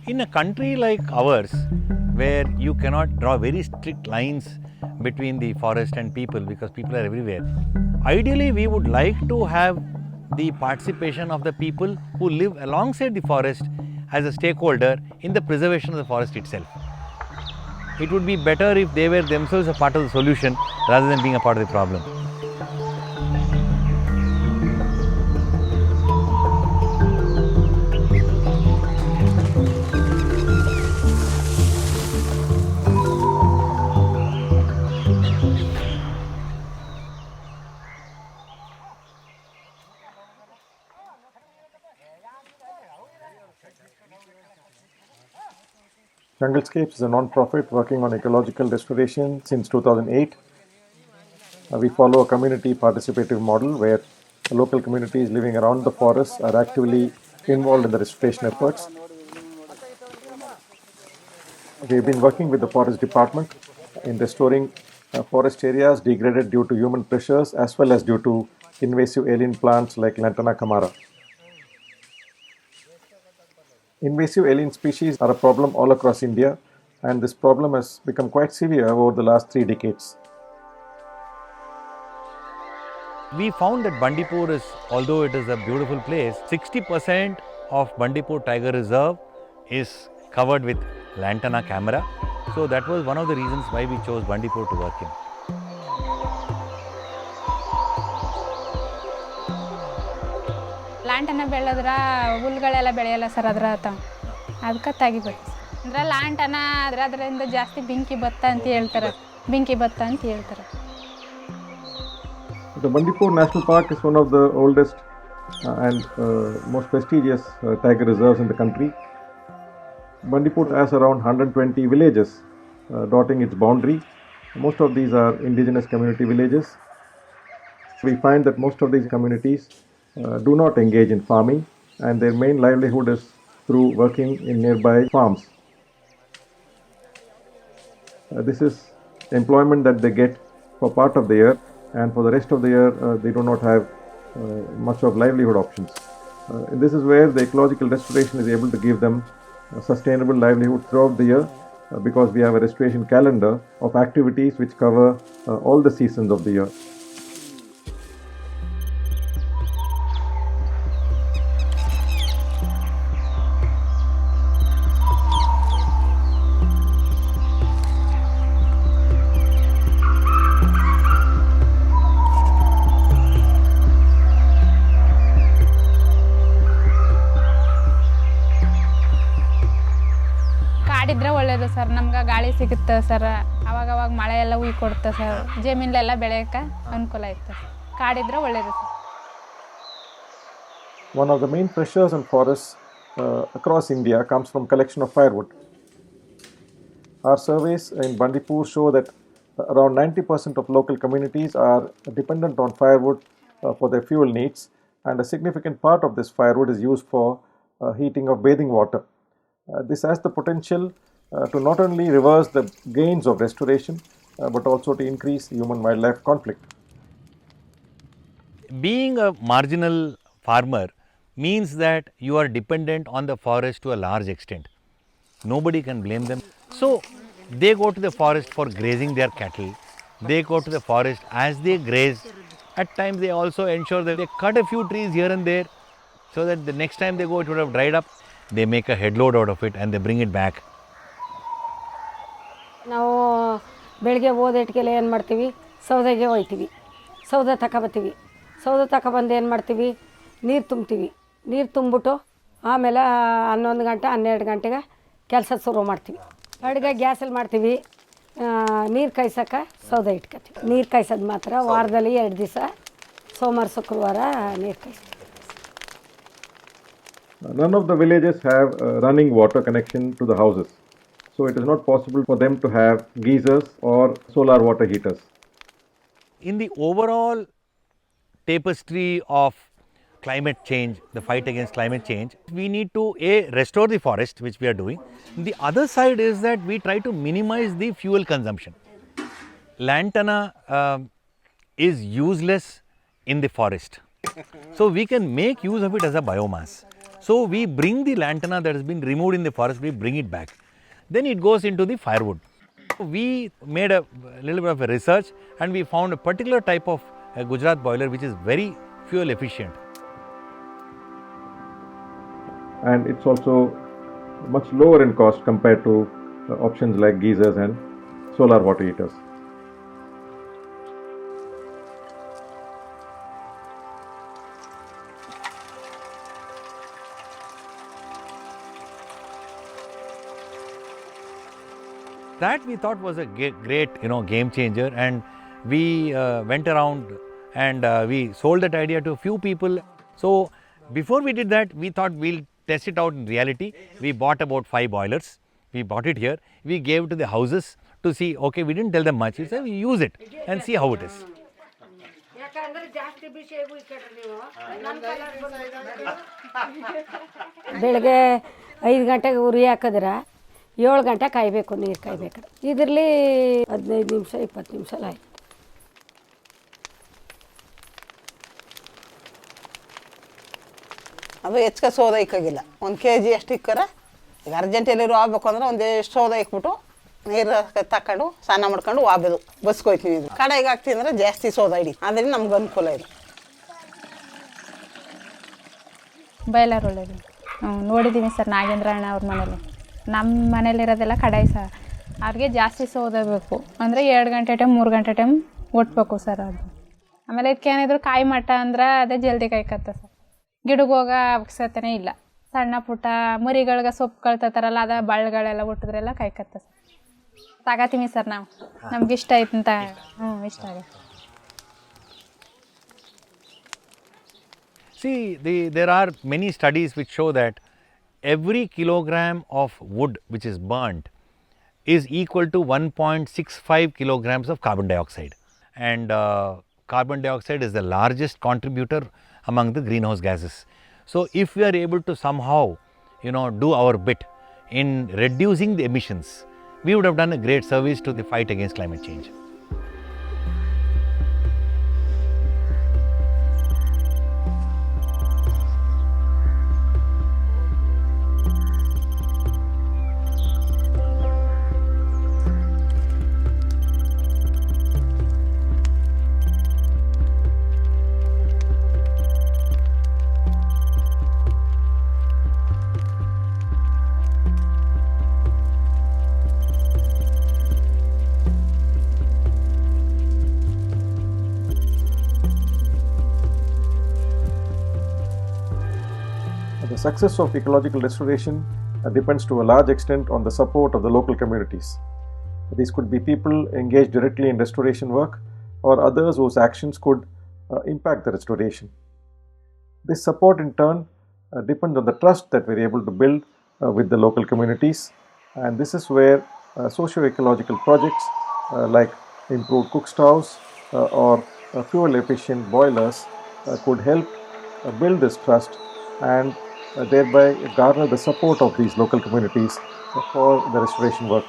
In a country like ours, where you cannot draw very strict lines between the forest and people because people are everywhere, ideally we would like to have the participation of the people who live alongside the forest as a stakeholder in the preservation of the forest itself. It would be better if they were themselves a part of the solution rather than being a part of the problem. Junglescapes is a non-profit working on ecological restoration since 2008. We follow a community participative model where local communities living around the forests are actively involved in the restoration efforts. We've been working with the forest department in restoring forest areas degraded due to human pressures as well as due to invasive alien plants like Lantana camara. Invasive alien species are a problem all across India, and this problem has become quite severe over the last 3 decades. We found that Bandipur is, although it is a beautiful place, 60% of Bandipur Tiger Reserve is covered with Lantana camara. So that was one of the reasons why we chose Bandipur to work in. ಲಾಂಟನ ಬೆಳೆದ್ರೆ ಹುಲ್ಗಳೆಲ್ಲ ಬೆಳೆಯಲ್ಲ sir ಅದರ ಅದಕ್ಕೆ ತೆಗಿಬೇಕು ಅಂದರೆ ಲಾಂಟನ ಅದರಿಂದ ಜಾಸ್ತಿ ಬೆಂಕಿ ಬತ್ತ ಅಂತ ಹೇಳ್ತಾರೆ The Bandipur National Park is one of the oldest and most prestigious tiger reserves in the country. Bandipur has around 120 villages dotting its boundary. Most of these are indigenous community villages. We find that most of these communities do not engage in farming, and their main livelihood is through working in nearby farms. This is employment that they get for part of the year, and for the rest of the year they do not have much of livelihood options. This is where the ecological restoration is able to give them a sustainable livelihood throughout the year because we have a restoration calendar of activities which cover all the seasons of the year. ಕಾಡಿದ್ರೆ ಒಳ್ಳೇದು sir, ನಮ್ಗೆ ಗಾಳಿ ಸಿಗುತ್ತೆ sir, ಅವಾಗವಾಗ ಮಳೆ ಎಲ್ಲ ಉಯ್ ಕೊಡುತ್ತೆ sir, ಜಮೀನೆಲ್ಲ ಬೆಳೆಯೋಕ್ಕೆ ಅನುಕೂಲ ಐತೆ, ಕಾಡಿದ್ರೆ ಒಳ್ಳೇದು sir. One of the main pressures on forests across India comes from collection of firewood. Our surveys in Bandipur show that around 90% of local communities are dependent on firewood for their fuel needs, and a significant part of this firewood is used for heating of bathing water. This has the potential to not only reverse the gains of restoration but also to increase human-wildlife conflict. Being a marginal farmer means that you are dependent on the forest to a large extent. Nobody can blame them. So they go to the forest for grazing their cattle. They go to the forest as they graze. At times they also ensure that they cut a few trees here and there so that the next time they go it would have dried up. They make a headload out of it and they bring it back. ನಾವು ಬೆಳಗ್ಗೆ ಓದಿಟ್ಗೆಲ್ಲ ಏನು ಮಾಡ್ತೀವಿ, ಸೌದೆಗೆ ಒಯ್ತೀವಿ, ಸೌದೆ ತಗೊಬತ್ತೀವಿ, ಸೌದೆ ತಗೊಬಂದು ಏನು ಮಾಡ್ತೀವಿ, ನೀರು ತುಂಬ್ತೀವಿ, ನೀರು ತುಂಬಿಬಿಟ್ಟು ಆಮೇಲೆ 11 ಗಂಟೆ 12 ಗಂಟೆಗೆ ಕೆಲಸ ಶುರು ಮಾಡ್ತೀವಿ. ಅಡುಗೆ ಗ್ಯಾಸಲ್ಲಿ ಮಾಡ್ತೀವಿ, ನೀರು ಕಾಯ್ಸೋಕೆ ಸೌದೆ ಇಟ್ಕೊತೀವಿ. ನೀರು ಕಾಯ್ಸೋದು ಮಾತ್ರ ವಾರದಲ್ಲಿ 2 ದಿವಸ, ಸೋಮವಾರ ಶುಕ್ರವಾರ ನೀರು ಕಾಯಿಸ್ತೀವಿ. None of the villages have running water connection to the houses, so it is not possible for them to have geysers or solar water heaters. In the overall tapestry of climate change, the fight against climate change, we need to restore the forest, which we are doing. The other side is that we try to minimize the fuel consumption. Lantana is useless in the forest. So we can make use of it as a biomass. So we bring the lantana that has been removed in the forest, we bring it back. Then it goes into the firewood. We made a little bit of a research and we found a particular type of Gujarat boiler which is very fuel efficient. And it's also much lower in cost compared to options like geysers and solar water heaters. That we thought was a great game changer, and we went around and we sold that idea to a few people. So before we did that, we thought we'll test it out in reality. We bought about 5 boilers. We bought it here. We gave it to the houses to see. Okay, we didn't tell them much. We said we use it and see how it is. ಬೆಳಗ್ಗೆ 5 ಗಂಟೆಗೆ ಉರಿ ಹಾಕಿದ್ರೆ 7 ಗಂಟೆ ಕಾಯಬೇಕು, ನೀರು ಕಾಯಬೇಕು. ಇದರಲ್ಲಿ 15 ನಿಮಿಷ 20 ನಿಮಿಷ ಆಯ್ತು. ಅದು ಹೆಚ್ಚಿಗೆ ಸೋದಾ ಇಕ್ಕಾಗಿಲ್ಲ. 1 kg ಅಷ್ಟು ಇಕ್ಕರೆ ಈಗ ಅರ್ಜೆಂಟ್ ಎಲ್ಲರೂ ಹೋಗ್ಬೇಕು ಅಂದ್ರೆ ಒಂದೆಷ್ಟು ಸೋದಾ ಇಕ್ಬಿಟ್ಟು ನೀರು ತಕೊಂಡು ಸ್ನಾನ ಮಾಡ್ಕೊಂಡು ಹೋಗ್ಬೋದು, ಬಸ್ಕೋಯ್ತೀವಿ. ಇದು ಕಡೆಗೆ ಹಾಕ್ತೀವಿ ಅಂದರೆ ಜಾಸ್ತಿ ಸೋದಾ ಹಿಡಿ, ಅದರಿಂದ ನಮ್ಗೆ ಅನುಕೂಲ ಇದೆ. ಬಾಯ್ಲರ್ ಒಳ್ಳೇದು. ನೋಡಿದ್ದೀವಿ ಸರ್ ನಾಗೇಂದ್ರ ಅಣ್ಣ ಅವ್ರ ಮನೇಲಿ. ನಮ್ಮ ಮನೇಲಿರೋದೆಲ್ಲ ಕಡಾಯಿ ಸರ್, ಅವ್ರಿಗೆ ಜಾಸ್ತಿ ಸೋದಾ ಬೇಕು ಅಂದರೆ 2 ಗಂಟೆ ಟೈಮ್ 3 ಗಂಟೆ ಟೈಮ್ ಒಟ್ಬೇಕು ಸರ್ ಅದು. ಆಮೇಲೆ ಇದಕ್ಕೆ ಏನಿದ್ರು ಕಾಯಿ ಮಟ್ಟ ಅಂದ್ರೆ ಅದೇ ಜಲ್ದಿ ಕಾಯ್ಕತ್ತ ಸರ್. ಗಿಡಕ್ಕೆ ಹೋಗೋ ಅವಶ್ಯಕತೆನೇ ಇಲ್ಲ. ಸಣ್ಣ ಪುಟ್ಟ ಮರಿಗಳಿಗೆ ಸೊಪ್ಪು ಕಳ್ತಾರಲ್ಲ, ಅದ ಬಳ್ಳಿಗಳೆಲ್ಲ ಒಟ್ಟಿದ್ರೆಲ್ಲ ಕಾಯ್ಕತ್ತ ಸರ್. ತಗೋತೀವಿ ಸರ್ ನಾವು, ನಮ್ಗೆ ಇಷ್ಟ ಆಯ್ತು ಅಂತ. ಇಷ್ಟ ಆಗುತ್ತೆ. See, there are many studies which show that every kilogram of wood which is burnt is equal to 1.65 kilograms of carbon dioxide. And carbon dioxide is the largest contributor among the greenhouse gases. So if we are able to somehow do our bit in reducing the emissions, we would have done a great service to the fight against climate change. The success of ecological restoration depends to a large extent on the support of the local communities. These could be people engaged directly in restoration work or others whose actions could impact the restoration. This support in turn depends on the trust that we are able to build with the local communities, and this is where socio-ecological projects like improved cook stoves or fuel efficient boilers could help build this trust and thereby garner the support of these local communities for the restoration work.